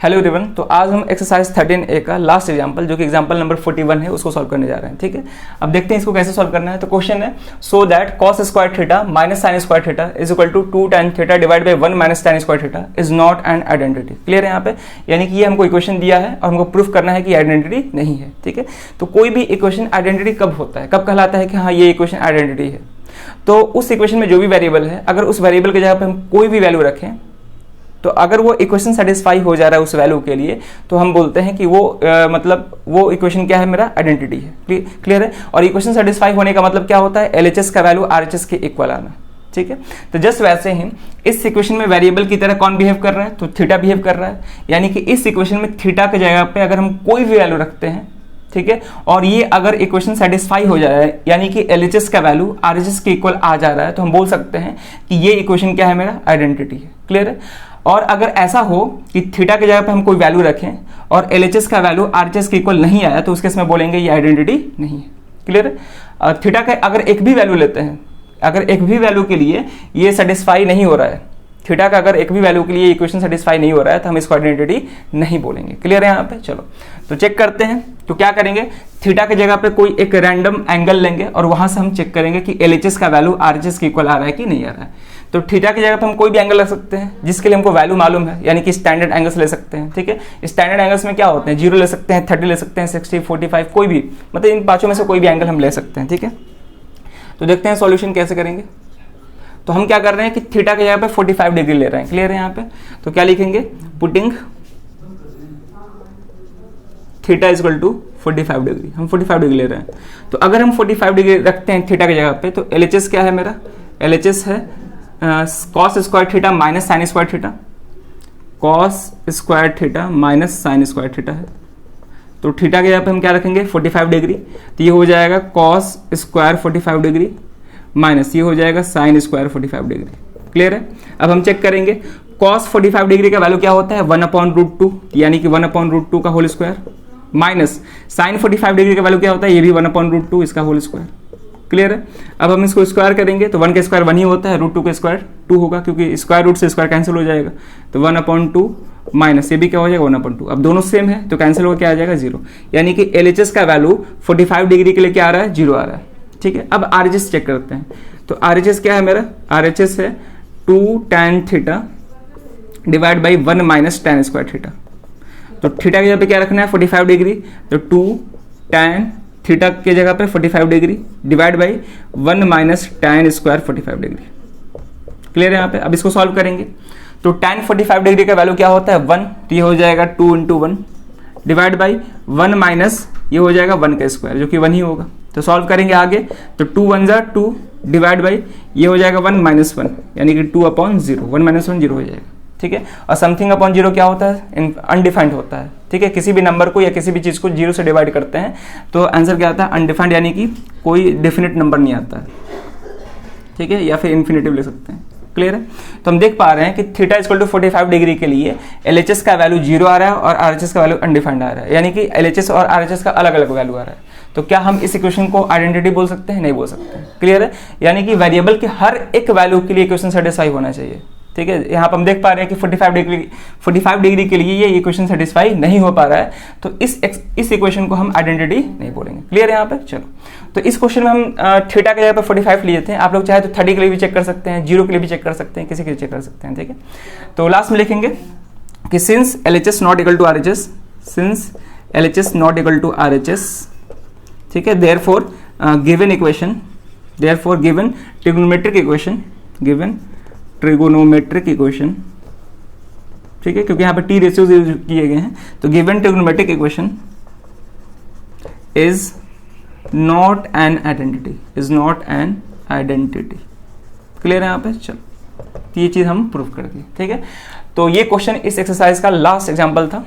Hello everyone, तो आज हम एक्सरसाइज 13A का लास्ट एग्जांपल जो कि एग्जांपल नंबर 41 है उसको सॉल्व करने जा रहे हैं। ठीक है, अब देखते हैं इसको कैसे सॉल्व करना है। तो क्वेश्चन है so that cos square theta minus sine square theta is equal to 2 tan theta divide by 1 minus tan square theta is not an identity. Clear है यहाँ पे, यानी कि ये हमको इक्वेशन दिया है और हमको प्रूफ करना है कि आइडेंटिटी नहीं है। ठीक है, तो कोई भी इक्वेशन आइडेंटिटी कब होता है, कब कहलाता है कि हाँ ये इक्वेशन आइडेंटिटी है। तो उस इक्वेशन में जो भी वेरिएबल है, अगर उस वेरिएबल की जगह पे हम कोई भी वैल्यू रखें तो अगर वो इक्वेशन सेटिस्फाई हो जा रहा है उस वैल्यू के लिए, तो हम बोलते हैं कि वो मतलब वो इक्वेशन क्या है, मेरा आइडेंटिटी है। क्लियर है। और इक्वेशन सेटिस्फाई होने का मतलब क्या होता है, एलएचएस का वैल्यू आरएचएस के इक्वल आना। ठीक है, तो जस्ट वैसे ही इस इक्वेशन में वेरिएबल की तरह कौन बिहेव कर रहा है, तो थीटा बिहेव कर रहा है। यानी कि इस इक्वेशन में थीटा की जगह पे अगर हम कोई भी वैल्यू रखते हैं, ठीक है, और ये अगर इक्वेशन सेटिस्फाई हो जा रहा है, यानी कि एलएचएस का वैल्यू आरएचएस के इक्वल आ जा रहा है, तो हम बोल सकते हैं कि ये इक्वेशन क्या है, मेरा आइडेंटिटी है। क्लियर है। और अगर ऐसा हो कि थीटा की जगह पे हम कोई वैल्यू रखें और एलएचएस का वैल्यू आरएचएस के इक्वल नहीं आया, तो उसके इसमें बोलेंगे ये आइडेंटिटी नहीं है। क्लियर है। थीटा का अगर एक भी वैल्यू लेते हैं, अगर एक भी वैल्यू के लिए ये सेटिस्फाई नहीं हो रहा है, थीटा का अगर एक भी वैल्यू के लिए इक्वेशन सेटिस्फाई नहीं हो रहा है, तो हम इसको आइडेंटिटी नहीं बोलेंगे। क्लियर है यहाँ पे। चलो तो चेक करते हैं। तो क्या करेंगे, थीटा की जगह पे कोई एक रैंडम एंगल लेंगे और वहां से हम चेक करेंगे कि एलएचएस का वैल्यू आरएचएस के इक्वल आ रहा है कि नहीं आ रहा है। तो थीटा की जगह पे हम कोई भी एंगल रख सकते हैं जिसके लिए हमको वैल्यू मालूम है, यानी कि स्टैंडर्ड एंगल्स ले सकते हैं। ठीक है, स्टैंडर्ड एंगल्स में क्या होते हैं, 0 ले सकते हैं, 30 ले सकते हैं, 60, 45, कोई भी, मतलब इन पांचों में से कोई भी एंगल हम ले सकते हैं। ठीक है, तो देखते हैं सॉल्यूशन कैसे करेंगे। तो हम क्या कर रहे हैं कि थीटा की जगह पे 45 डिग्री ले रहे हैं। क्लियर है यहाँ पे। तो क्या लिखेंगे, putting theta is equal to 45 degree. हम 45 डिग्री ले रहे हैं। तो अगर हम 45 डिग्री रखते हैं थीटा की जगह पे, तो एलएचएस क्या है, मेरा एलएचएस है cos square theta minus sine square theta. Cos square theta minus sine square theta है। तो थीटा की जगह पे हम क्या रखेंगे, 45 डिग्री। तो ये हो जाएगा कॉस स्क्वायर 45 डिग्री माइनस ये हो जाएगा साइन स्क्वायर 45 डिग्री। क्लियर है। अब हम चेक करेंगे कॉस 45 डिग्री का वैल्यू क्या होता है, 1/√2, यानी कि 1/√2 का whole square, minus sine 45 degree का वैल्यू क्या होता है, ये भी 1/√2 इसका होल स्क्वायर। क्लियर है। अब हम इसको स्क्वायर करेंगे तो 1 का स्क्वायर 1 ही होता है, √2 का स्क्वायर 2 होगा, क्योंकि स्क्वायर रूट से स्क्वायर कैंसिल हो जाएगा। तो 1/2 माइनस ये भी क्या हो जाएगा 1/2। अब दोनों सेम है तो कैंसिल होकर क्या आ जाएगा, 0। यानी कि एलएचएस का वैल्यू 45 डिग्री के लिए क्या आ रहा है, 0 आ रहा है। ठीक है, अब आरएचएस चेक करते हैं। तो आरएचएस क्या है, मेरा आरएचएस है 2 tan theta divide by 1 minus tan square theta. तो थीटा की जगह पे क्या रखना है, 45 डिग्री। तो 2 tan थीटा की जगह पे 45 degree divide by 1 minus tan square 45 degree. Clear है यहाँ पे। अब इसको सॉल्व करेंगे। तो tan 45 डिग्री का वैल्यू क्या होता है, 1। तो ये हो जाएगा 2 × 1 डिवाइड बाई 1 माइनस ये हो जाएगा 1 का स्क्वायर, जो कि 1 ही होगा। तो सॉल्व करेंगे आगे। तो 2 × 1 = 2 डिवाइड बाई ये हो जाएगा 1 - 1, यानी कि 2/0। 1 - 1 0 हो जाएगा। ठीक है, और समथिंग अपॉन 0 क्या होता है, अनडिफाइंड होता है। ठीक है, किसी भी नंबर को या किसी भी चीज को 0 से डिवाइड करते हैं तो आंसर क्या आता है, अनडिफाइंड, यानी कि कोई डेफिनेट नंबर नहीं आता है। ठीक है, या फिर इन्फिनेटिव ले सकते हैं। क्लियर है। तो हम देख पा रहे हैं कि थीटा इक्वल टू 45 डिग्री के लिए एलएचएस का वैल्यू 0 आ रहा है और आरएचएस का वैल्यू अनडिफाइंड आ रहा है, यानी कि एलएचएस और आरएचएस का अलग अलग वैल्यू आ रहा है। तो क्या हम इस इक्वेशन को आइडेंटिटी बोल सकते हैं, नहीं बोल सकते हैं। क्लियर है, यानी कि वेरिएबल के हर एक वैल्यू के लिए इक्वेशन सेटिस्फाई होना चाहिए। ठीक है, यहाँ पर हम देख पा रहे हैं कि 45 डिग्री के लिए ये इक्वेशन सेटिस्फाई नहीं हो पा रहा है, तो इस इक्वेशन को हम आइडेंटिटी नहीं बोलेंगे। क्लियर है यहाँ पे। चलो, तो इस क्वेश्चन में हम थीटा के जगह पर 45 लिए थे। आप लोग चाहे तो 30 के लिए भी चेक कर सकते हैं, 0 के लिए भी चेक कर सकते हैं, किसी के लिए चेक कर सकते हैं। ठीक है, तो लास्ट में लिखेंगे कि since LHS not equal to RHS, since LHS not equal to RHS, ठीक है, therefore given equation, therefore given trigonometric equation, given trigonometric equation, ठीक है, क्योंकि यहाँ पे टी रेशियोज यूज किए गए हैं। तो given trigonometric equation is not an identity, is not an identity. Clear है यहाँ पे। चलो, तो ये चीज हम प्रूव कर दी। ठीक है, तो ये क्वेश्चन इस एक्सरसाइज का लास्ट एग्जाम्पल था।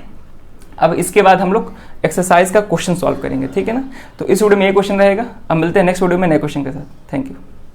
अब इसके बाद हम लोग एक्सरसाइज का क्वेश्चन सॉल्व करेंगे। ठीक है ना। तो इस वीडियो में ये क्वेश्चन रहेगा। अब मिलते हैं नेक्स्ट वीडियो में नए क्वेश्चन के साथ। Thank you.